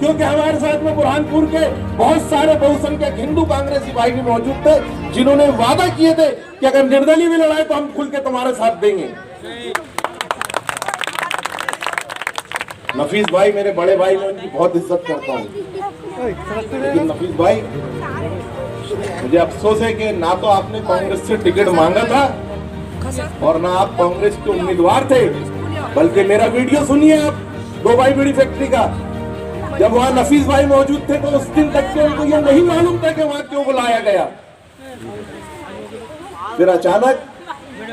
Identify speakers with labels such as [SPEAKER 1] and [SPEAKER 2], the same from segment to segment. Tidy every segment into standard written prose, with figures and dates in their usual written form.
[SPEAKER 1] क्योंकि हमारे साथ में बुरहानपुर के बहुत सारे बहुसंख्यक हिंदू कांग्रेसी भाई भी मौजूद थे, जिन्होंने वादा किए थे कि अगर निर्दलीय भी लड़ाई तो हम खुल के तुम्हारे साथ देंगे। नफीस भाई मेरे बड़े भाई, मैं उनकी बहुत इज्जत करता हूँ, लेकिन नफीस भाई मुझे अफसोस है कि ना तो आपने कांग्रेस से टिकट मांगा था और ना आप कांग्रेस के उम्मीदवार थे, बल्कि मेरा वीडियो सुनिए आप 2 भाई बीड़ी फैक्ट्री का। जब वहाँ नफीस भाई मौजूद थे तो उस दिन तक के उनको ये नहीं मालूम था कि वहाँ क्यों बुलाया गया। फिर अचानक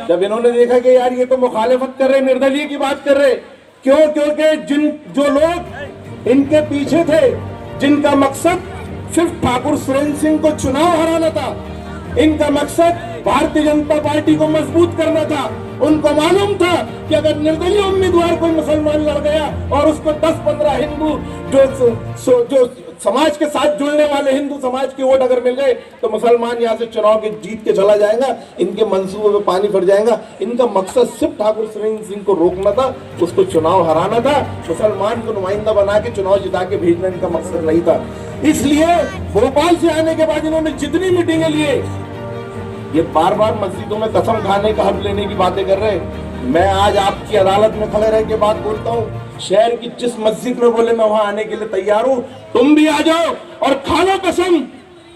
[SPEAKER 1] जब इन्होंने देखा कि यार ये तो मुखालिफत कर रहे, निर्दलीय की बात कर रहे, क्यों? क्योंकि जो लोग इनके पीछे थे, जिनका मकसद सिर्फ ठाकुर सुरेंद्र सिंह को चुनाव हराना था, इनका मकसद भारतीय जनता पार्टी को मजबूत करना था, उनको मालूम था कि अगर निर्दलीय उम्मीदवार कोई मुसलमान लड़ गया और उसको 10-15 हिंदू जो समाज के साथ जुड़ने वाले हिंदू समाज के वोट अगर मिल गए तो मुसलमान यहाँ से चुनाव के जीत के चला जाएगा, इनके मंसूबे में पानी भर जाएगा। इनका मकसद सिर्फ ठाकुर सुरेंद्र सिंह को रोकना था, उसको चुनाव हराना था, मुसलमान को नुमाइंदा बना के चुनाव जिता के भेजना इनका मकसद नहीं था। इसलिए भोपाल से आने के बाद इन्होंने जितनी मीटिंगें लिए, ये बार बार मस्जिदों में कसम खाने का हक लेने की बातें कर रहे। मैं आज आपकी अदालत में खड़े रह के बात बोलता हूँ, शहर की जिस मस्जिद में बोले मैं वहां आने के लिए तैयार हूँ, तुम भी आ जाओ और खा लो कसम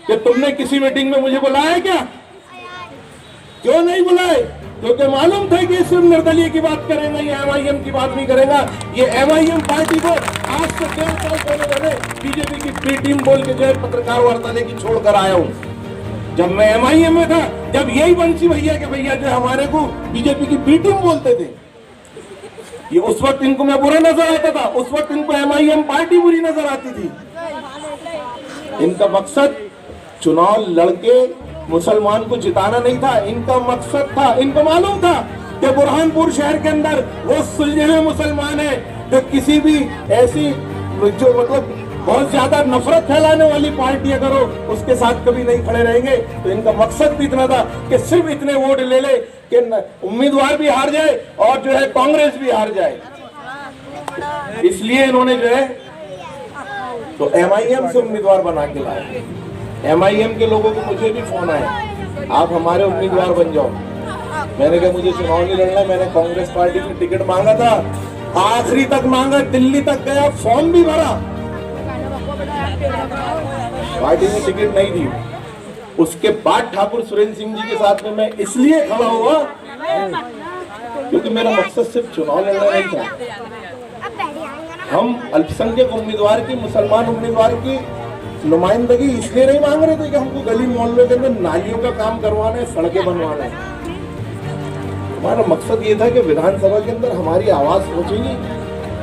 [SPEAKER 1] कि तुमने किसी मीटिंग में मुझे बुलाया क्या? क्यों नहीं बुलाए? क्योंकि मालूम था कि सिर्फ निर्दलीय की बात करेगा, ये MIM की बात नहीं करेगा। ये MIM पार्टी को आज से 1.5 साल पहले मैंने बीजेपी की प्री टीम बोल के जो है पत्रकार वार्ता लेके छोड़ कर आया हूँ। जब मैं MIM में था, जब यही बंसी भैया के भैया जो हमारे को बीजेपी की बी टीम बोलते थे, ये उस वक्त इनको मैं बुरा नजर आता था, उस वक्त इनको MIM पार्टी बुरी नजर आती थी। इनका मकसद चुनाव लड़के मुसलमान को जिताना नहीं था, इनका मकसद था, इनको मालूम था कि बुरहानपुर शहर के अंदर वो सुलझे हुए मुसलमान है जो किसी भी ऐसी जो मतलब बहुत ज्यादा नफरत फैलाने वाली पार्टी अगर हो उसके साथ कभी नहीं खड़े रहेंगे। तो इनका मकसद भी इतना था कि सिर्फ इतने वोट ले ले कि उम्मीदवार भी हार जाए और जो है कांग्रेस भी हार जाए। इसलिए इन्होंने जो है तो MIM से उम्मीदवार बना के लाए। MIM के लोगों को मुझे भी फोन आया, आप हमारे उम्मीदवार बन जाओ। मैंने कहा मुझे चुनाव नहीं लड़ना, मैंने कांग्रेस पार्टी में टिकट मांगा था, आखिरी तक मांगा, दिल्ली तक गया, फॉर्म भी भरा, पार्टी ने टिकट नहीं दी। उसके बाद ठाकुर सुरेंद्र सिंह जी के साथ में मैं इसलिए खड़ा हुआ क्योंकि मेरा मकसद सिर्फ चुनाव लड़ना नहीं था। हम अल्पसंख्यक उम्मीदवार की, मुसलमान उम्मीदवार की नुमाइंदगी इसलिए नहीं मांग रहे थे कि हमको गली मोहल्लों के अंदर नालियों का काम करवाना है, सड़कें बनवाना है। हमारा मकसद ये था कि विधानसभा के अंदर हमारी आवाज पहुंचेगी,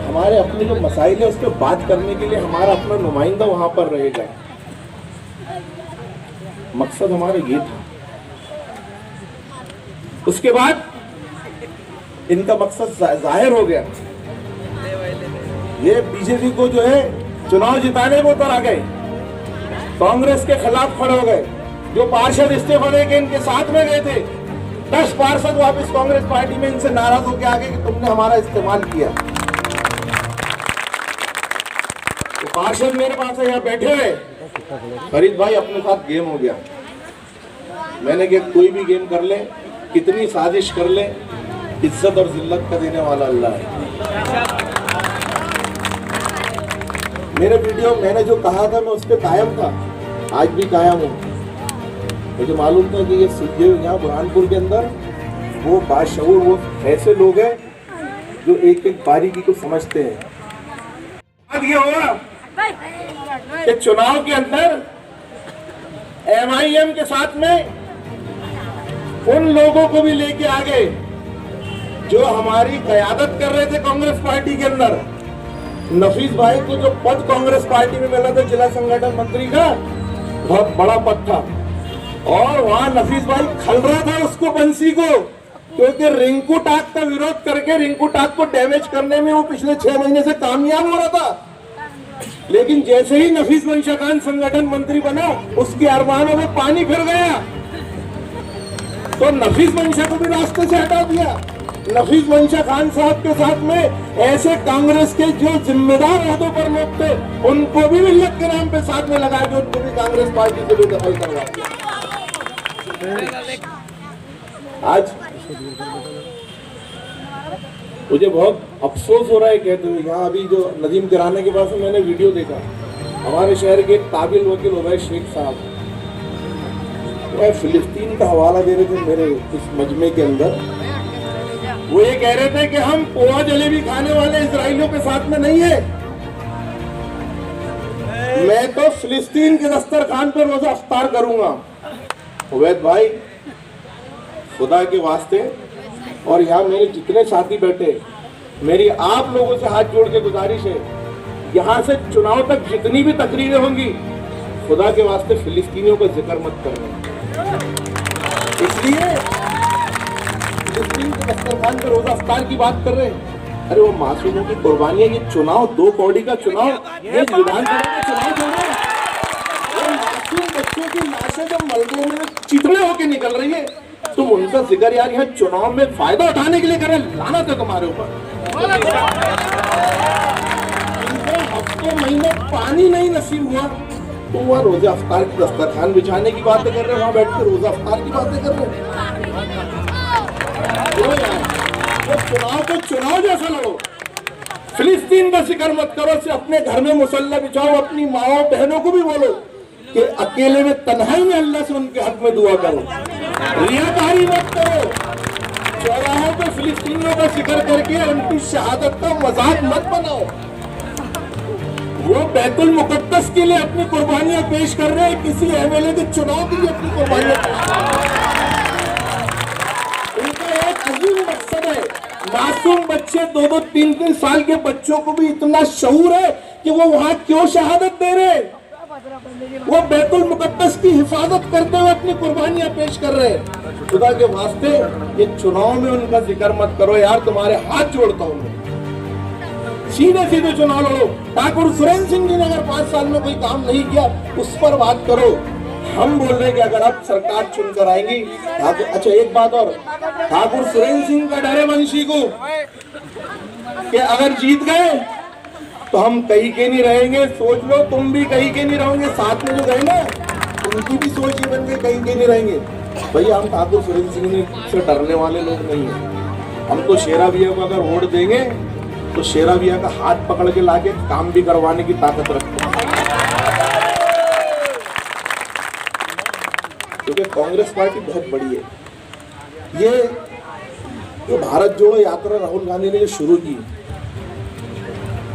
[SPEAKER 1] हमारे अपने जो मसाइल है उस पर बात करने के लिए हमारा अपना नुमाइंदा वहां पर रहेगा। मकसद हमारा ये था। उसके बाद इनका मकसद जाहिर हो गया। ये बीजेपी को जो है चुनाव जिताने में उतर आ गए, कांग्रेस के खिलाफ खड़े हो गए। जो पार्षद इस्तीफा देके इनके साथ में गए थे, 10 पार्षद वापस कांग्रेस पार्टी में इनसे नाराज होकर आ गए कि तुमने हमारा इस्तेमाल किया। तो पार्षद मेरे पास यहाँ बैठे हुए, फरीद भाई अपने साथ गेम हो गया। मैंने कहा कोई भी गेम कर ले, कितनी साजिश कर ले, इज्जत और जिल्लत का देने वाला अल्लाह है। मेरे वीडियो मैंने जो कहा था मैं उस पर कायम था, आज भी कायम हूँ। मुझे मालूम था कि ये सुलझे यहाँ बुरहानपुर के अंदर वो बाशऊर, वो ऐसे लोग हैं जो एक एक बारीकी को समझते हैं। अब ये हुआ कि चुनाव के अंदर MIM के साथ में उन लोगों को भी लेके आ गए जो हमारी क़यादत कर रहे थे कांग्रेस पार्टी के अंदर। नफीस भाई को जो पद कांग्रेस पार्टी में मिला था जिला संगठन मंत्री का, बहुत बड़ा पद था, और वहां नफीस भाई खल रहा था उसको, बंसी को, क्योंकि रिंकू टाक का विरोध करके रिंकू टाक को डैमेज करने में वो पिछले 6 महीने से कामयाब हो रहा था। लेकिन जैसे ही नफीस मंशा खान संगठन मंत्री बना, उसके अरमानों में पानी फिर गया, तो नफीस मंशा को भी रास्ते से हटा दिया। नफीस मंशा खान साहब के साथ में ऐसे कांग्रेस के जो जिम्मेदार ओहदों पर लोग थे उनको भी मिल्लत के नाम पे साथ में लगा के उनको भी कांग्रेस पार्टी से बेदखल करवा दिया। आज मुझे बहुत अफसोस हो रहा है कहते हुए, यहाँ अभी जो नदीम किराने के पास मैंने वीडियो देखा, हमारे शहर के एक काबिल वकील उवैस शेख साहब वह फिलिस्तीन का हवाला दे रहे थे मेरे इस मजमे के अंदर। वो ये कह रहे थे कि हम पोहा जलेबी खाने वाले इजराइलियों के साथ में नहीं है, मैं तो फिलिस्तीन के दस्तरखान पर रोजा अफ्तार करूंगा। उवैद भाई खुदा के वास्ते, और यहाँ मेरे जितने साथी बैठे, मेरी आप लोगों से हाथ जोड़ के गुजारिश है, यहाँ से चुनाव तक जितनी भी तकरीरें होंगी खुदा के वास्ते फिलिस्तीनियों का जिक्र मत करना। इसलिए फिलिस्तीन के दस्तरखान पर रोजा अफ्तार की बात कर रहे हैं, अरे वो मासूमों की कुर्बानियां, ये चुनाव 2 कौड़ी का चुनाव, ये विधानसभा का चुनाव जो है, वो मासूम बच्चों की लाशें जब मलबे में चिथड़े होके निकल रही है, तुम उनका जिक्र यार यहाँ चुनाव में फायदा उठाने के लिए कर रहे हैं। लानत है तुम्हारे ऊपर। हफ्तों महीने पानी नहीं नसीब हुआ, तुम वहाँ रोजा अफ्तार की दस्तरखान बिछाने की बातें कर रहे हो, वहाँ बैठ कर रोजा अफ्तार की बातें कर रहे हो। चुनाव को चुनाव जैसा लड़ो, फिलिस्तीन का जिक्र मत करो, से अपने घर में मुसल्ला बिछाओ, अपनी माओ बहनों को भी बोलो कि अकेले में तन्हाई में अल्लाह से उनके हक में दुआ करो, रियाकारी मत करो, चौराहों पे फिलिस्तीनियों का जिक्र करके उनकी शहादत का मजाक मत बनाओ। वो बैतुल मुकद्दस के लिए अपनी कुर्बानियां पेश कर रहे हैं, किसी एमएलए के चुनाव के लिए अपनी कुर्बानियां पेश कर रहे हैं। उनका एक अजीब मकसद है, मासूम बच्चे 2-2, 3-3 साल के बच्चों को भी इतना शऊर है कि वो वहां क्यों शहादत दे रहे हैं, वो बैतुल मुकद्दस की हिफाजत करते हुए अपनी कुर्बानियां पेश कर रहे हैं। खुदा के वास्ते ये चुनाव में उनका जिक्र मत करो यार, तुम्हारे हाथ जोड़ता हूं मैं, सीधे सीधे चुनाव लड़ो। ठाकुर सुरेंद्र सिंह जी ने अगर 5 साल में कोई काम नहीं किया उस पर बात करो। हम बोल रहे हैं कि अगर आप सरकार चुनकर आएंगी, अच्छा एक बात और, ठाकुर सुरेंद्र सिंह का डर है वंशी को कि अगर जीत गए तो हम कहीं के नहीं रहेंगे। सोच लो तुम भी कहीं के नहीं रहोगे, साथ में जो गए ना उनकी भी सोच ये बन गई कहीं के नहीं रहेंगे। भैया हम ठाकुर सुरेंद्र सिंह से डरने वाले लोग नहीं है, हम तो शेरा भैया को अगर वोट देंगे तो शेरा भैया का हाथ पकड़ के लाके काम भी करवाने की ताकत रखते हैं, क्योंकि कांग्रेस पार्टी बहुत बड़ी है। ये भारत जोड़ो यात्रा राहुल गांधी ने जो शुरू की,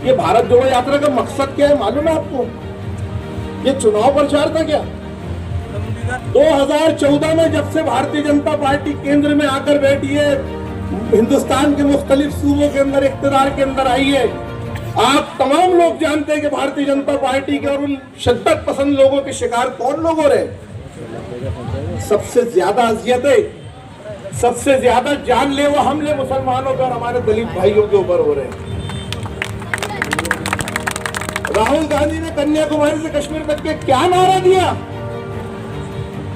[SPEAKER 1] ये भारत जोड़ो यात्रा का मकसद क्या है मालूम है आपको? ये चुनाव प्रचार था क्या? 2014 में जब से भारतीय जनता पार्टी केंद्र में आकर बैठी है, हिंदुस्तान के मुख्तलिफ सूबों के अंदर इख्तियार के अंदर आई है, आप तमाम लोग जानते हैं कि भारतीय जनता पार्टी के और उन शिद्दत पसंद लोगों के शिकार कौन लोग हो रहे? सबसे ज्यादा अजियतें, सबसे ज्यादा जानलेवा हमले मुसलमानों पर, हमारे दलित भाइयों के ऊपर हो रहे हैं। राहुल गांधी ने कन्याकुमारी से कश्मीर तक के क्या नारा दिया?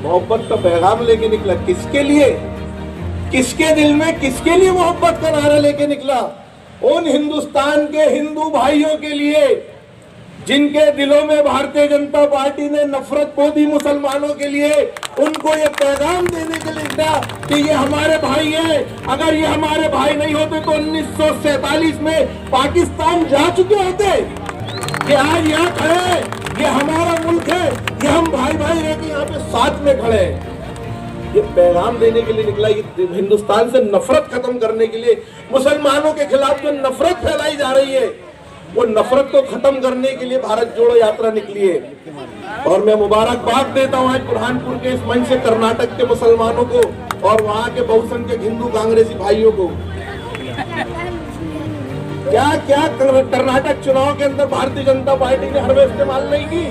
[SPEAKER 1] मोहब्बत का पैगाम लेके निकला। किसके लिए, किसके दिल में, किसके लिए मोहब्बत का नारा लेके निकला? उन हिंदुस्तान के हिंदू भाइयों के लिए जिनके दिलों में भारतीय जनता पार्टी ने नफरत बो दी मुसलमानों के लिए। उनको ये पैगाम देने के लिए निकला कि ये हमारे भाई हैं, अगर ये हमारे भाई नहीं होते तो 1947 में पाकिस्तान जा चुके होते। कि आज यहाँ खड़े हैं, ये हमारा मुल्क है, ये हम भाई भाई रहकर यहाँ पे साथ में खड़े हैं। ये पैगाम देने के लिए निकला, ये हिंदुस्तान से नफरत खत्म करने के लिए, मुसलमानों के खिलाफ जो नफरत फैलाई जा रही है वो नफरत को खत्म करने के लिए भारत जोड़ो यात्रा निकली है। और मैं मुबारकबाद देता हूँ आज बुरहानपुर के इस मंच से कर्नाटक के मुसलमानों को और वहाँ के बहुसंख्यक हिंदू कांग्रेसी भाइयों को। क्या क्या कर्नाटक चुनाव के अंदर भारतीय जनता पार्टी ने हरबे इस्तेमाल नहीं की?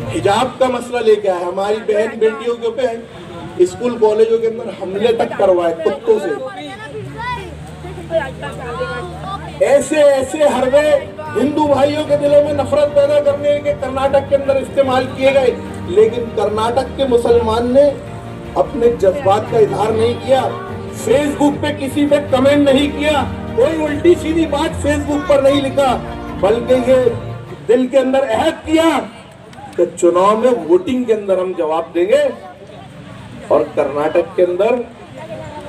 [SPEAKER 1] हिजाब का मसला लेके आए, हमारी बहन बेटियों के ऊपर स्कूल कॉलेजों के अंदर हमले तक करवाए कुत्तों से। ऐसे ऐसे हरबे हिंदू भाइयों के दिलों में नफरत पैदा करने के कर्नाटक के अंदर इस्तेमाल किए गए। लेकिन कर्नाटक के मुसलमान ने अपने जज्बात का इजहार नहीं किया, फेसबुक पे किसी पे कमेंट नहीं किया, कोई उल्टी सीधी बात फेसबुक पर नहीं लिखा, बल्कि ये दिल के अंदर अहद किया कि चुनाव में वोटिंग के अंदर हम जवाब देंगे। और कर्नाटक के अंदर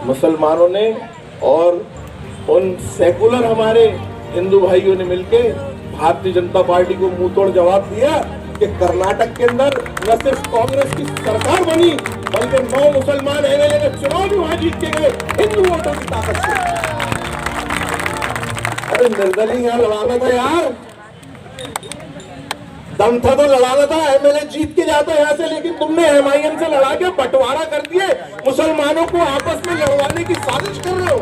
[SPEAKER 1] मुसलमानों ने और उन सेकुलर हमारे हिंदू भाइयों ने मिलकर भारतीय जनता पार्टी को मुंह तोड़ जवाब दिया कि कर्नाटक के अंदर न सिर्फ कांग्रेस की सरकार बनी, बल्कि 9 मुसलमान एमएलए के चुनाव भी वहां जीत के गए हिंदू वोटों की ताकत से। अरे निर्दलीय यहाँ लड़ाना था यार, दम था तो लड़ाना था, एमएलए जीत के जाता यहाँ से, लेकिन तुमने एमआईएम से लड़ा के बंटवारा कर दिए, मुसलमानों को आपस में लड़वाने की साजिश कर रहे हो,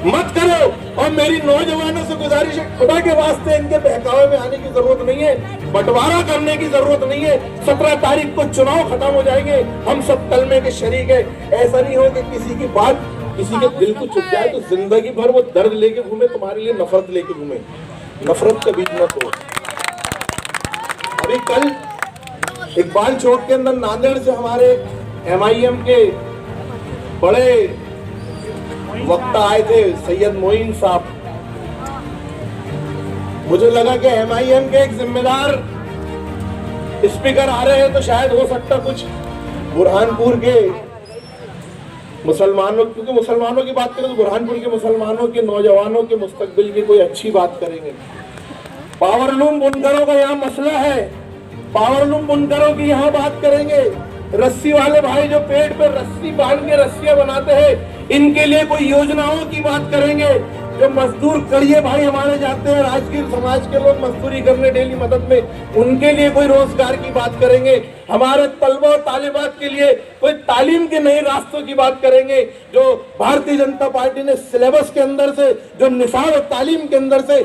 [SPEAKER 1] मत करो। और मेरी नौजवानों से गुजारिश है, खुदा के वास्ते इनके बहकावे में आने की जरूरत नहीं है, बंटवारा करने की जरूरत नहीं है। 17 तारीख को चुनाव खत्म हो जाएंगे, हम सब कलमे के शरीक है। ऐसा नहीं हो कि किसी की बात किसी के दिल को चुप जाए तो जिंदगी भर वो दर्द लेके घूमे, तुम्हारे लिए नफरत लेके घूमे। नफरत के बीच मत हो। अभी कल इकबाल चौक के अंदर नांदेड़ से हमारे एमआईएम के बड़े वक्ता आए थे, सैयद मोइन साहब। मुझे लगा कि एमआईएम के एक जिम्मेदार स्पीकर आ रहे हैं तो शायद हो सकता कुछ बुरहानपुर के मुसलमानों, क्योंकि मुसलमानों की बात करें तो बुरहानपुर के मुसलमानों के नौजवानों के मुस्तकबिल की कोई अच्छी बात करेंगे। पावरलूम बुनकरों का यहाँ मसला है, पावरलूम बुनकरों की यहाँ बात करेंगे। रस्सी वाले भाई जो पेट पे रस्सी बांध के रस्सियां बनाते हैं, इनके लिए कोई योजनाओं की बात करेंगे। जो मजदूर कड़िए भाई हमारे जाते हैं, राजगीर समाज के लोग मजदूरी करने डेली मदद में, उनके लिए कोई रोजगार की बात करेंगे। हमारे तलबा और तालिबात के लिए कोई तालीम के नए रास्तों की बात करेंगे। जो भारतीय जनता पार्टी ने सिलेबस के अंदर से, जो निसाब और तालीम के अंदर से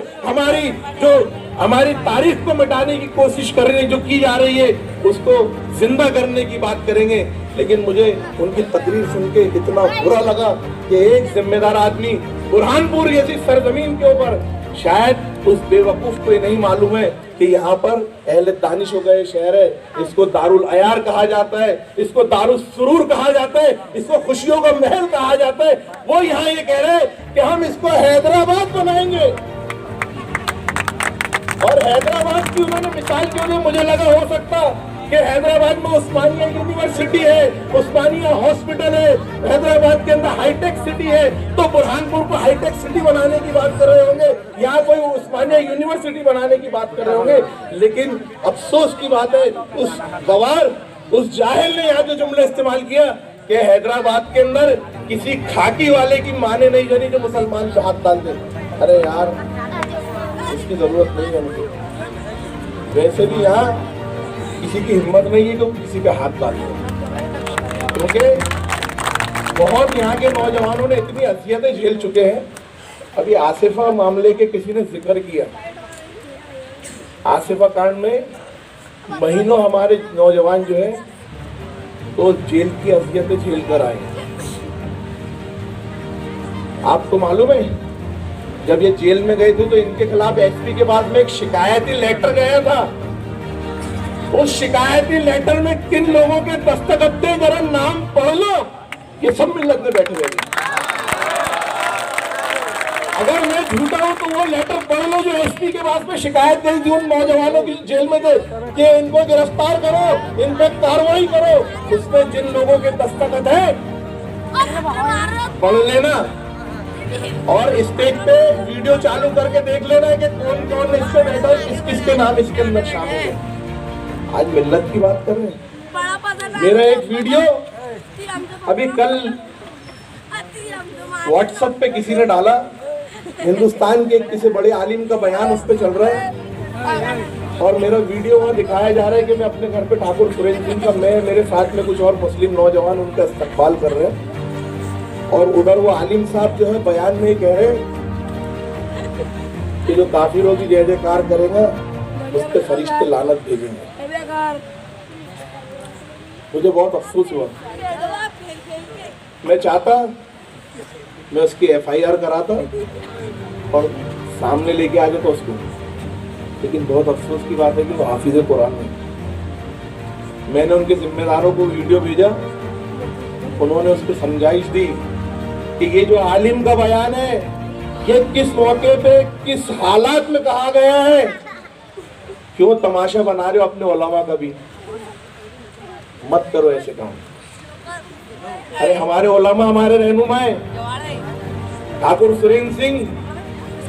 [SPEAKER 1] हमारी तारीख को मिटाने की कोशिश कर रही है, जो की जा रही है, उसको जिंदा करने की बात करेंगे। लेकिन मुझे उनकी तकरीर सुन के इतना बुरा लगा कि एक जिम्मेदार आदमी बुरहानपुर जैसी सरजमीन के ऊपर, शायद उस बेवकूफ को ये नहीं मालूम है कि यहाँ पर अहले दानिश हो गए शहर है, इसको दारुल अयार कहा जाता है, इसको दारुल सुरूर कहा जाता है, इसको खुशियों का महल कहा जाता है। वो यहाँ ये कह रहे हैं कि हम इसको हैदराबाद बनाएंगे। और हैदराबाद की उन्होंने मिसाल क्यों दी, मुझे लगा हो सकता कि हैदराबाद में उस्मानिया यूनिवर्सिटी है, उस्मानिया हॉस्पिटल है, हैदराबाद के अंदर हाईटेक सिटी है, तो बुरहानपुर को हाईटेक सिटी बनाने की बात कर रहे होंगे, यहाँ कोई उस्मानिया यूनिवर्सिटी बनाने की बात कर रहे होंगे। लेकिन अफसोस की बात है, उस गवार, उस जाहिल ने यहाँ जो जुमला इस्तेमाल किया कि हैदराबाद के अंदर किसी खाकी वाले की माने नहीं जानी जो मुसलमान पे हाथ डाल दे। अरे यार, इसकी जरूरत नहीं है मुझे। वैसे भी यहाँ किसी की हिम्मत नहीं है कि किसी पे हाथ डाल दे, क्योंकि बहुत यहाँ के नौजवानों ने इतनी असियतें झेल चुके हैं। अभी आसिफा मामले के किसी ने जिक्र किया, आसिफा कांड में महीनों हमारे नौजवान जो है तो जेल की असियतें झेल कर आए। आपको मालूम है, जब ये जेल में गए थे तो इनके खिलाफ एसपी के पास में एक शिकायती लेटर गया था। उस शिकायती लेटर में किन लोगों के दस्तखत थे, जरा नाम पढ़ लो, ये सब मिल्लत में बैठे हुए। अगर मैं झूठा हूं तो वो लेटर पढ़ लो जो एसपी के पास में शिकायत गई थी उन नौजवानों की जेल में थे कि इनको गिरफ्तार करो, इन पे कार्रवाई करो। उसमें जिन लोगों के दस्तखत है पढ़ लेना, और स्टेज पे वीडियो चालू करके देख लेना है कि कौन कौन इससे बैठा, किसके नाम इसके अंदर शामिल है। आज मिल्लत की बात कर रहे हैं। मेरा एक वीडियो अभी कल व्हाट्सएप पे किसी ने डाला, हिंदुस्तान के किसी बड़े आलिम का बयान उस पे चल रहा है, और मेरा वीडियो वहाँ दिखाया जा रहा है कि मैं अपने घर पे ठाकुर सुरेश सिंह का, मैं मेरे साथ में कुछ और मुस्लिम नौजवान उनका इस्तकबाल कर रहे हैं, और उधर वो आलिम साहब जो है बयान में कह रहे कि जो काफिरों की जय जयकार करेगा उस पे फरिश्ते लानत भेजेंगे। मुझे बहुत अफसोस हुआ, मैं चाहता मैं उसकी एफआईआर कराता और सामने लेके आ जाता उसको, लेकिन बहुत अफसोस की बात है कि वो हाफिज कुरान नहीं। मैंने उनके जिम्मेदारों को वीडियो भेजा उन्होंने उसको समझाइश दी कि ये जो आलिम का बयान है ये किस मौके पे किस हालात में कहा गया है, क्यों तमाशा बना रहे हो अपने उलमा का भी, मत करो ऐसे काम। अरे हमारे उलमा हमारे रहनुमा है, ठाकुर सुरेंद्र सिंह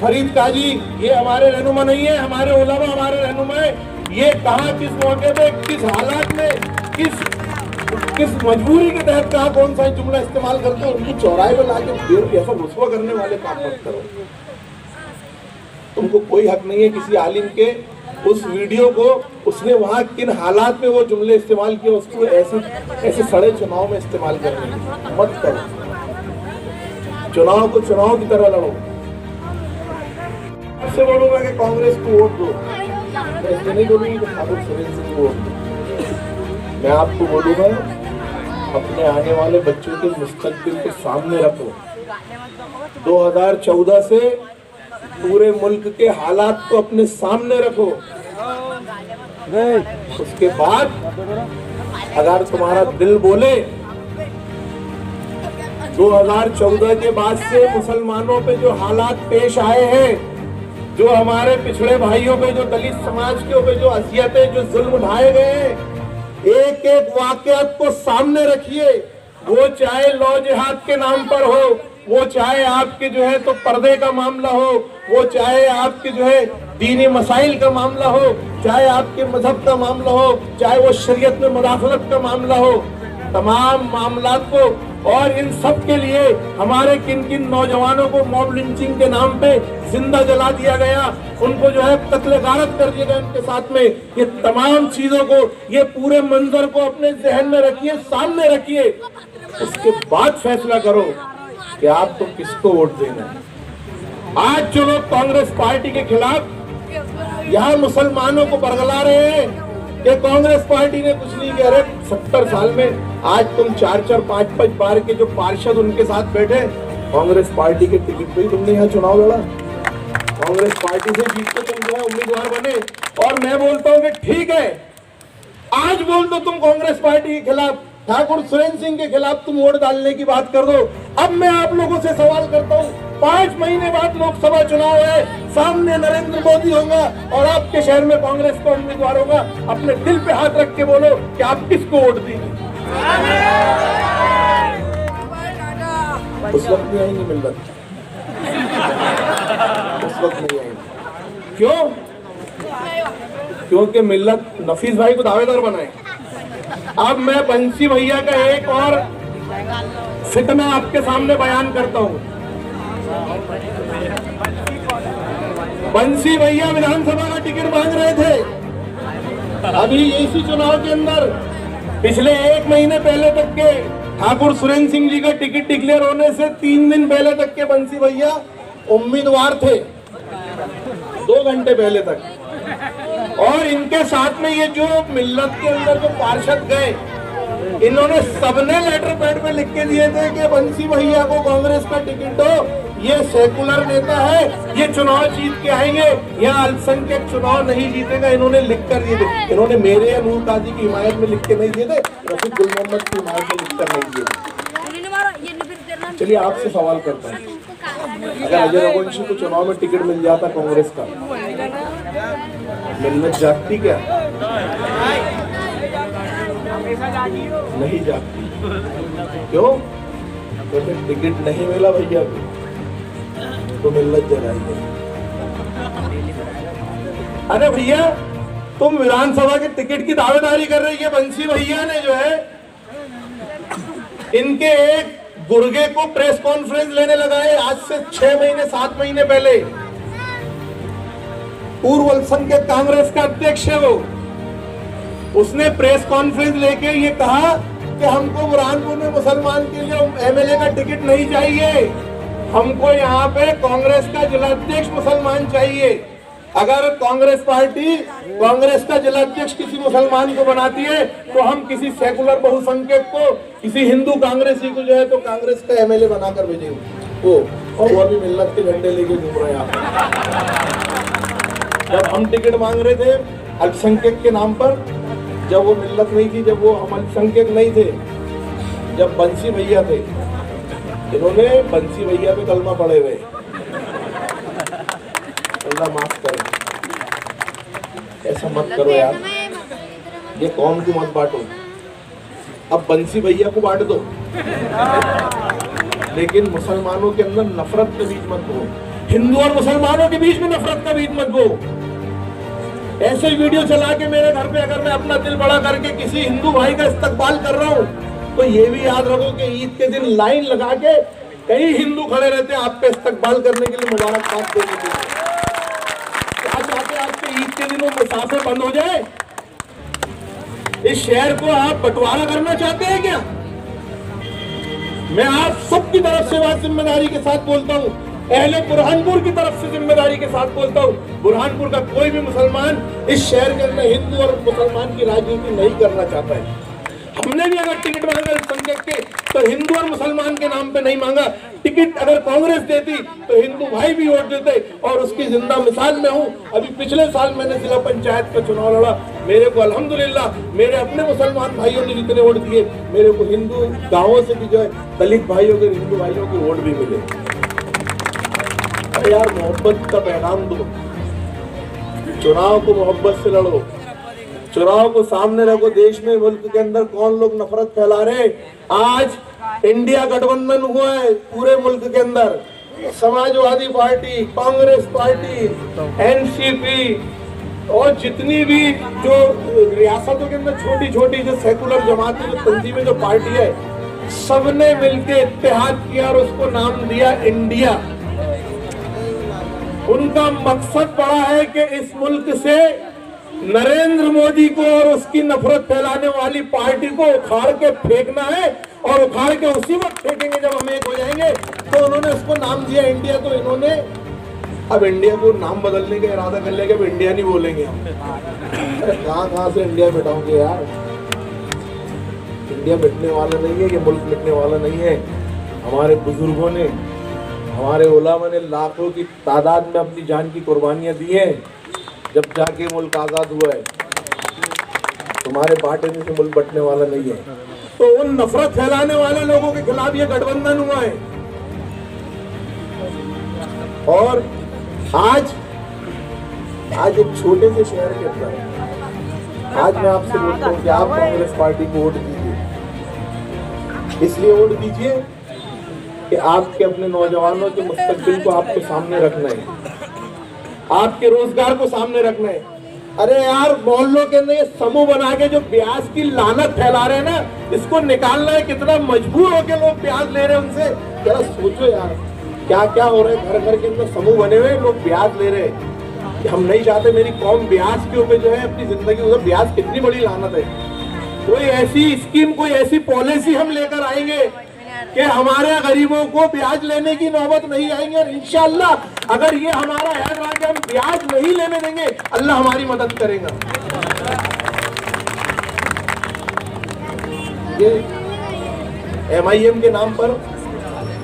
[SPEAKER 1] फरीद काजी ये हमारे रहनुमा नहीं है, हमारे उलमा हमारे रहनुमा है। ये कहाँ किस मौके पे किस हालात में किस मजबूरी के तहत कहा कौन सा जुमला इस्तेमाल करते हो, उनको चौराहे पे लाके ऐसा रुस्वा करने वाले काम मत करो। तुमको कोई हक नहीं है किसी आलिम के उस वीडियो को उसने वहां किन हालात में वो जुमले इस्तेमाल किए उसको ऐसे सड़े चुनाव में इस्तेमाल करने मत करो। चुनाव को चुनाव की तरह लड़ो। सबसे बोलूंगा कि कांग्रेस को वोट दो, मैं ऐसे नहीं बोलूंगी कि ठाकुर सुरेंद्र सिंह को वोट दो। मैं आपको बोलूंगा अपने आने वाले बच्चों के मुस्तकबिल को सामने रखो। 2014 से पूरे मुल्क के हालात को अपने सामने रखो। उसके बाद अगर तुम्हारा दिल बोले 2014 के बाद से मुसलमानों पे जो हालात पेश आए हैं, जो हमारे पिछड़े भाइयों पे, जो दलित समाज के ऊपर जो अजियतें, जो जुल्म ढाए गए हैं, एक एक वाकयात को सामने रखिए। वो चाहे लौ जिहाद के नाम पर हो, वो चाहे आपके जो है तो पर्दे का मामला हो, वो चाहे आपके जो है दीनी मसाइल का मामला हो, चाहे आपके मजहब का मामला हो, चाहे वो शरीयत में मुदाखलत का मामला हो, तमाम मामलात को। और इन सब के लिए हमारे किन किन नौजवानों को मॉब लिंचिंग के नाम पे जिंदा जला दिया गया, उनको जो है कत्ले गारत कर दिया गया उनके साथ में, ये तमाम चीजों को, ये पूरे मंजर को अपने जहन में रखिए, सामने रखिए। उसके बाद फैसला करो कि आपको किसको वोट देना है। आज जो लोग कांग्रेस पार्टी के खिलाफ यहाँ मुसलमानों को बरगला रहे हैं कि कांग्रेस पार्टी ने कुछ नहीं किया, 70 साल में आज तुम 4-4, 5-5 बार के जो पार्षद उनके साथ बैठे, कांग्रेस पार्टी के टिकट पे ही तुमने यहाँ चुनाव लड़ा, कांग्रेस पार्टी से जीत के तुम जो है उम्मीदवार बने। और मैं बोलता हूँ कि ठीक है, आज बोल दो तुम कांग्रेस पार्टी के खिलाफ, ठाकुर सुरेंद्र सिंह के खिलाफ तुम वोट डालने की बात कर दो। अब मैं आप लोगों से सवाल करता हूँ, 5 महीने बाद लोकसभा चुनाव है, सामने नरेंद्र मोदी होगा और आपके शहर में कांग्रेस का उम्मीदवार होगा, अपने दिल पे हाथ रख के बोलो कि आप किसको वोट देंगे। उस वक्त नहीं आएंगे मिलत, उस वक्त नहीं आएंगे। क्यों? क्योंकि मिल्लत नफीस भाई को दावेदार बनाए। अब मैं बंसी भैया का एक और फितना आपके सामने बयान करता हूं। बंसी भैया विधानसभा का टिकट मांग रहे थे अभी इसी चुनाव के अंदर। पिछले 1 महीने पहले तक के ठाकुर सुरेंद्र सिंह जी का टिकट डिक्लेयर होने से 3 दिन पहले तक के बंसी भैया उम्मीदवार थे, 2 घंटे पहले तक। और इनके साथ में ये जो मिल्लत के अंदर जो पार्षद गए, इन्होंने सबने लेटर पैड में लिख के दिए थे कि बंसी भैया को कांग्रेस का टिकट दो, ये सेकुलर नेता है, ये चुनाव जीत के आएंगे, यहाँ अल्पसंख्यक चुनाव नहीं जीतेगा। इन्होंने लिख कर दिए थे। इन्होंने मेरे या नूर काजी की हिमायत में लिख के नहीं दिए थे, रफीक गुल मोहम्मद की हिमायत में लिख कर नहीं दिए थे। चलिए आपसे सवाल करता हूँ, अगर अजय रघुवंशी को चुनाव में टिकट मिल जाता कांग्रेस का, मिलत जागती क्या? नहीं जागती। क्यों? क्योंकि टिकट नहीं मिला भैया को, तो मिलत जगाई। अरे भैया तुम विधानसभा के टिकट की दावेदारी कर रही है, बंसी भैया ने जो है इनके एक गुर्गे को प्रेस कॉन्फ्रेंस लेने लगा है आज से 6 महीने 7 महीने पहले। पूर्व अल्पसंख्यक कांग्रेस का अध्यक्ष है वो, उसने प्रेस कॉन्फ्रेंस लेके ये कहा कि हमको बुरहानपुर में मुसलमान के लिए एमएलए का टिकट नहीं चाहिए, हमको यहाँ पे कांग्रेस का जिलाध्यक्ष मुसलमान चाहिए। अगर कांग्रेस पार्टी कांग्रेस का जिलाध्यक्ष किसी मुसलमान को बनाती है तो हम किसी सेकुलर बहुसंख्यक को, किसी हिंदू कांग्रेसी को जो है तो कांग्रेस का एमएलए बनाकर भेजेंगे वो, और वो अभी मिल्लत के झंडे लेके घूम रहे हैं। जब हम टिकट मांग रहे थे अल्पसंख्यक के नाम पर, जब वो मिल्लत नहीं थी, जब वो हम अल्पसंख्यक नहीं थे, जब बंसी भैया थे, इन्होंने बंसी भैया पे कलमा पड़े हुए, अल्लाह माफ करे, ऐसा मत करो यार, ये कौम को मत बांटो। अब बंसी भैया को बांट दो, लेकिन मुसलमानों के अंदर नफरत के बीच मत बो, हिंदू और मुसलमानों के बीच में नफरत का बीच मत बो। ऐसे वीडियो चला के मेरे घर पे अगर मैं अपना दिल बड़ा करके किसी हिंदू भाई का इस्तकबाल कर रहा हूँ, तो ये भी याद रखो कि ईद के दिन लाइन लगा के कई हिंदू खड़े रहते हैं आपका इस्तकबाल करने के लिए, मुबारकबाद देने के लिए। क्या चाहते हैं आपके ईद के दिन वो मुसाफिर बंद हो जाए? इस शहर को आप बंटवारा करना चाहते हैं क्या? मैं आप सबकी तरफ से बात जिम्मेदारी के साथ बोलता हूँ, अहले बुरहानपुर की तरफ से जिम्मेदारी के साथ बोलता हूँ, बुरहानपुर का कोई भी मुसलमान इस शहर के अंदर हिंदू और मुसलमान की राजनीति नहीं करना चाहता है। हमने भी अगर टिकट मांगा इस संकट के, तो हिंदू और मुसलमान के नाम पे नहीं मांगा। टिकट अगर कांग्रेस देती तो हिंदू भाई भी वोट देते, और उसकी जिंदा मिसाल में हूँ। अभी पिछले साल मैंने जिला पंचायत का चुनाव लड़ा, मेरे को अल्हम्दुलिल्लाह मेरे अपने मुसलमान भाइयों ने जितने वोट दिए, मेरे को हिंदू गाँवों से भी जो है दलित भाइयों के, हिंदू भाइयों के वोट भी मिले। यार मोहब्बत का पैगाम दो, चुनाव को मोहब्बत से लड़ो, चुनाव को सामने रखो। देश में, मुल्क के अंदर कौन लोग नफरत फैला रहे। आज इंडिया गठबंधन हुआ है पूरे मुल्क के अंदर, Samajwadi party, Congress party, NCP और जितनी भी जो रियासतों के अंदर छोटी छोटी जो सेकुलर जमातें, जो तंजीमें, जो पार्टी है, सबने मिलकर इत्तेहाद किया और उसको नाम दिया इंडिया। उनका मकसद बड़ा है कि इस मुल्क से नरेंद्र मोदी को और उसकी नफरत फैलाने वाली पार्टी को उखाड़ के फेंकना है, और उखाड़ के उसी वक्त फेंकेंगे जब हम एक हो जाएंगे। तो उन्होंने उसको नाम दिया इंडिया। तो इन्होंने अब इंडिया को नाम बदलने का इरादा कर लिया कि अब इंडिया नहीं बोलेंगे हम। अरे कहाँ से इंडिया मिटाओगे यार? इंडिया मिटने वाला नहीं है, ये मुल्क मिटने वाला नहीं है। हमारे बुजुर्गों ने, हमारे उलमा ने लाखों की तादाद में अपनी जान की कुर्बानियां दी हैं, जब जाके मुल्क आजाद हुआ है। तुम्हारे बांटने से मुल्क बटने वाला नहीं है। तो उन नफरत फैलाने वाले लोगों के खिलाफ ये गठबंधन हुआ है। और आज एक छोटे से शहर के अंदर आज मैं आपसे बोलता हूँ कि आप कांग्रेस पार्टी को वोट दीजिए। इसलिए वोट दीजिए कि आपके अपने नौजवानों के मुस्तकबिल को आपको सामने रखना है, आपके रोजगार को सामने रखना है। अरे यार, मोहल्लों के अंदर ये समूह बना के जो ब्याज की लानत फैला रहे हैं ना, इसको निकालना है। कितना मजबूर होके लोग ब्याज ले रहे हैं उनसे, जरा सोचो यार क्या क्या हो रहा है। घर घर के अंदर समूह बने हुए, लोग ब्याज ले रहे हैं कि हम नहीं चाहते मेरी कौम ब्याज के ऊपर जो है अपनी जिंदगी उधर। ब्याज कितनी बड़ी लानत है। कोई ऐसी स्कीम, कोई ऐसी पॉलिसी हम लेकर आएंगे कि हमारे गरीबों को ब्याज लेने की नौबत नहीं आएंगे। और इंशाअल्लाह अगर ये हमारा है रहा कि हम ब्याज नहीं लेने देंगे, अल्लाह हमारी मदद करेगा। ये MIM के नाम पर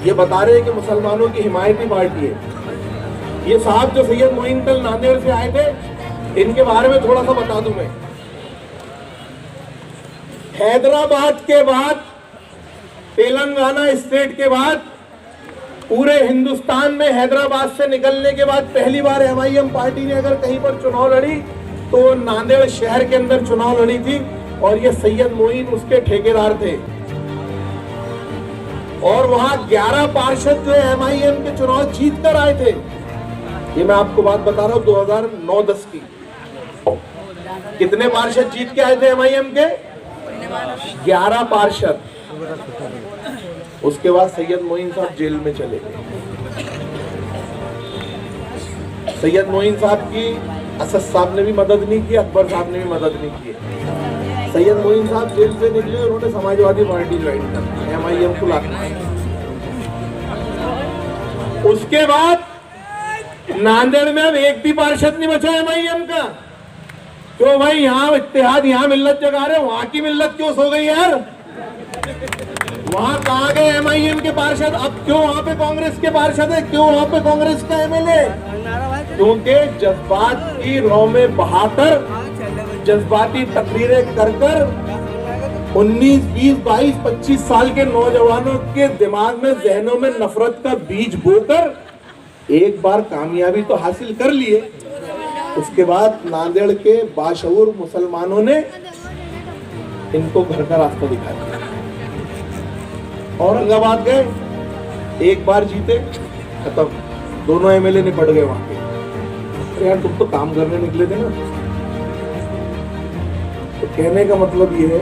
[SPEAKER 1] ये बता रहे हैं कि मुसलमानों की हिमायती पार्टी है। ये साहब जो सैयद मोइन कल नांदेड़ से आए थे, इनके बारे में थोड़ा सा बता दूं मैं। हैदराबाद के बाद, तेलंगाना स्टेट के बाद, पूरे हिंदुस्तान में हैदराबाद से निकलने के बाद पहली बार MIM पार्टी ने अगर कहीं पर चुनाव लड़ी तो नांदेड़ शहर के अंदर चुनाव लड़ी थी। और ये सैयद मोइन उसके ठेकेदार थे। और वहां 11 पार्षद जो है MIM के चुनाव जीत कर आए थे। ये मैं आपको बात बता रहा हूँ 2009-10 की। कितने पार्षद जीत के आए थे MIM के? 11 पार्षद। उसके बाद सैयद मोइन साहब जेल में चले गए। सैयद मोइन साहब की असद साहब ने भी मदद नहीं की, अकबर साहब ने भी मदद नहीं की। सैयद मोइन साहब जेल से निकले, उन्होंने समाजवादी पार्टी ज्वाइन कर, MIM को लाकर। उसके बाद नांदेड़ में अब एक भी पार्षद नहीं बचा MIM का। क्यों भाई? यहाँ इत्तेहाद, यहाँ मिल्लत जगा रहे, वहां की मिल्लत क्यों सो गई यार? वहां कहाँ गए MIM के पार्षद? अब क्यों वहां पे कांग्रेस के पार्षद है? क्यों वहां पे कांग्रेस का MLA? क्योंकि जज्बात की रौ में बहाकर, जज्बाती तकरीरें कर कर 19, 20, 22, 25 साल के नौजवानों के दिमाग में, जहनों में नफरत का बीज बोकर एक बार कामयाबी तो हासिल कर लिए, उसके बाद नांदेड़ के बाशऊर मुसलमानों ने इनको घर का रास्ता दिखाया। औरंगाबाद गए, एक बार जीते, खत्म, दोनों एमएलए निपट गए वहां के। अरे यार तुम तो काम करने निकले थे ना। तो कहने का मतलब ये है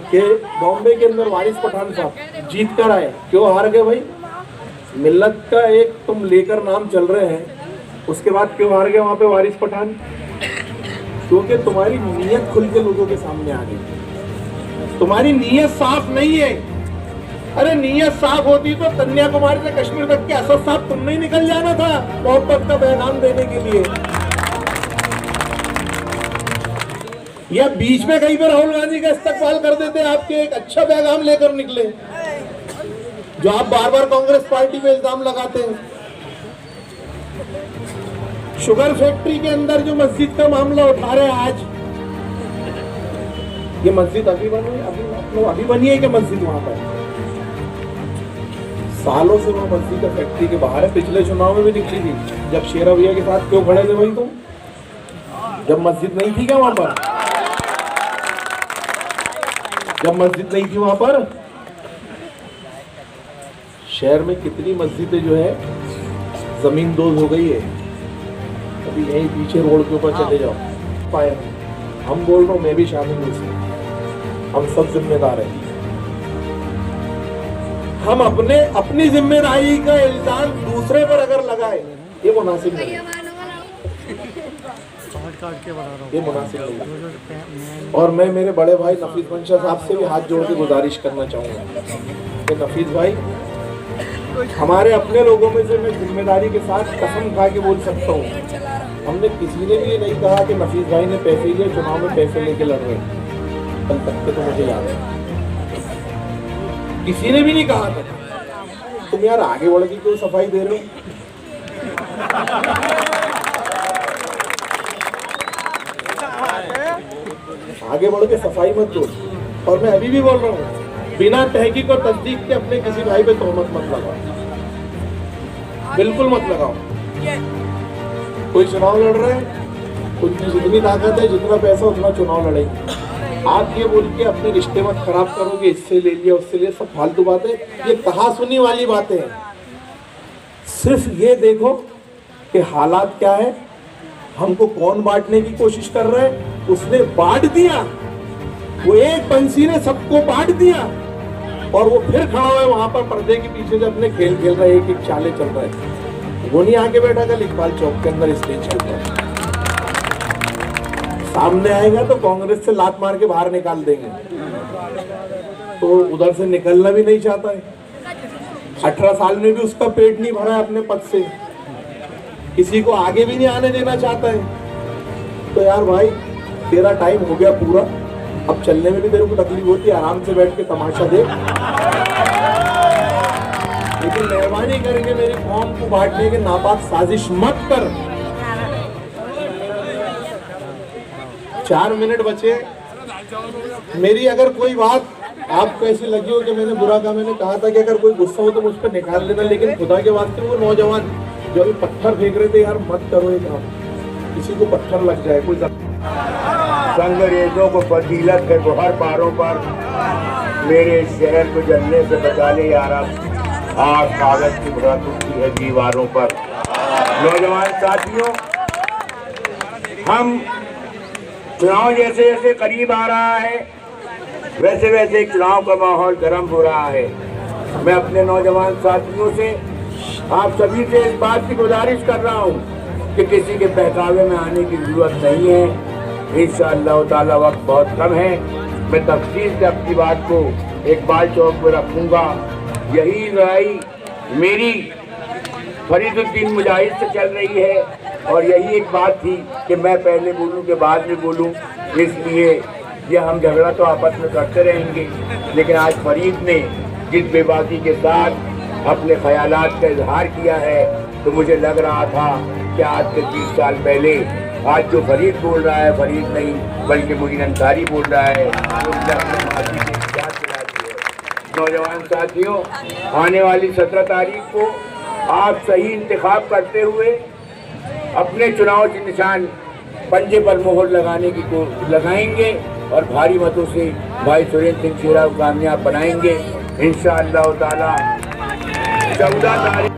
[SPEAKER 1] कि बॉम्बे के अंदर वारिस पठान साहब जीत कर आए, क्यों हार गए भाई? मिल्लत का एक तुम लेकर नाम चल रहे हैं, उसके बाद क्यों हार गए वहां पे वारिस पठान? क्योंकि तुम्हारी नीयत खुल के लोगों के सामने आ गई, तुम्हारी नीयत साफ नहीं है। अरे नीयत साफ होती तो कन्याकुमारी से कश्मीर तक के असद साहब तुमने ही निकल जाना था मोहब्बत का पैगाम देने के लिए। या बीच में कहीं पे राहुल गांधी का इस्तेमाल कर देते, आपके एक अच्छा पैगाम लेकर निकले, जो आप बार बार कांग्रेस पार्टी पे इल्जाम लगाते हैं। शुगर फैक्ट्री के अंदर जो मस्जिद का मामला उठा रहे हैं आज, ये मस्जिद अभी बनी है कि मस्जिद वहां पर सालों से वो मस्जिद का फैक्ट्री के बाहर है। पिछले चुनाव में भी निकली थी, जब शेरा भैया के साथ क्यों खड़े थे भाई तुम? जब मस्जिद नहीं थी क्या वहां पर? जब मस्जिद नहीं थी वहां पर, शहर में कितनी मस्जिदें जो है जमीन दोज हो गई है। अभी यहीं पीछे रोड के ऊपर चले जाओ, पाए हम बोल रहा हूं, मैं भी शामिल हूं इसमें, हम सब जिम्मेदार हैं। हम अपनी जिम्मेदारी का इल्जाम दूसरे पर अगर लगाए, ये मुनासिब नहीं, ये मुनासिब नहीं। और मैं मेरे बड़े भाई नफीस मंशा साहब से भी हाथ जोड़ के गुजारिश करना चाहूंगा कि नफीस भाई, हमारे अपने लोगों में से मैं जिम्मेदारी के साथ कसम खा के बोल सकता हूँ, हमने किसी ने भी ये नहीं कहा कि नफीस भाई ने पैसे लिए, चुनाव में पैसे लेके लड़ रहे। कल तक के तो मुझे याद है किसी ने भी नहीं कहा था। तुम यार आगे बढ़ के क्यों सफाई दे रहे हो? आगे बढ़ के सफाई मत दो। और मैं अभी भी बोल रहा हूँ, बिना तहकीक और तस्दीक के अपने किसी भाई पे तोहमत मत लगाओ, बिल्कुल मत लगाओ। कोई चुनाव लड़ रहे हैं, उनकी जितनी ताकत है, जितना पैसा उतना चुनाव लड़ेंगे। आप ये बोल के अपने रिश्ते मत खराब करोगे, इससे ले लिया उससे ले, सब फालतू बातें, ये कहा सुनी वाली बातें हैं। सिर्फ ये देखो कि हालात क्या है, हमको कौन बांटने की कोशिश कर रहा है। उसने बांट दिया, वो एक बंसी ने सबको बांट दिया, और वो फिर खड़ा हुआ है वहां पर पर्दे के पीछे से अपने खेल खेल रहा है, एक एक चाले चल रहा है। वो नहीं आके बैठा कल इकबाल चौक के अंदर स्टेज चल रहा है, सामने आएगा तो कांग्रेस से लात मार के बाहर निकाल देंगे, तो उधर से निकलना भी नहीं चाहता है। 18 साल में भी उसका पेट नहीं भरा है अपने पद से, किसी को आगे भी नहीं आने देना चाहता है। तो यार भाई, तेरा टाइम हो गया पूरा, अब चलने में भी तेरे को तकलीफ होती है, आराम से बैठ के तमाशा देख, लेकिन मेहरबानी करके मेरी कौम को बांटने की नापाक साजिश मत कर। 4 मिनट बचे। मेरी अगर कोई बात आपको ऐसी लगी हो कि मैंने बुरा कहा, मैंने कहा था कि अगर कोई गुस्सा हो तो मुझ पर निकाल लेना, लेकिन खुदा के वास्ते वो नौजवान जो अभी पत्थर फेंक रहे थे, यार मत करो ये काम, किसी को पत्थर लग जाए। कोई
[SPEAKER 2] संगरेजों को फजीलत है गोहर पारों पर, मेरे शहर को जलने से बचा ले यार, आग कागज की भरत उठती है दीवारों पर। नौजवान साथियों, हम चुनाव जैसे जैसे करीब आ रहा है, वैसे वैसे चुनाव का माहौल गर्म हो रहा है। मैं अपने नौजवान साथियों से, आप सभी से इस बात की गुजारिश कर रहा हूँ कि किसी के बहकावे में आने की जरूरत नहीं है। इंशाअल्लाह ताला वक्त बहुत कम है, मैं तफसील से अपनी बात को इकबाल चौक पर रखूँगा। यही लड़ाई मेरी फरीदुद्दीन मुजाहिद से चल रही है, और यही एक बात थी कि मैं पहले बोलूं कि बाद में बोलूं, इसलिए ये हम झगड़ा तो आपस में करते रहेंगे। लेकिन आज फरीद ने जिस बेबाकी के साथ अपने ख्यालात का इजहार किया है, तो मुझे लग रहा था कि आज से 30 साल पहले आज जो फरीद बोल रहा है, फरीद नहीं बल्कि मुइन अंसारी बोल रहा है, उसने अपने माजी की याद दिलाती है। नौजवान साथियों, आने वाली 17 तारीख को आप सही इंतखाब करते हुए अपने चुनाव के निशान पंजे पर मोहर लगाने की को लगाएंगे और भारी मतों से भाई सुरेंद्र सिंह शेरा को कामयाब बनाएंगे इंशाअल्लाह ताला। 14 तारीख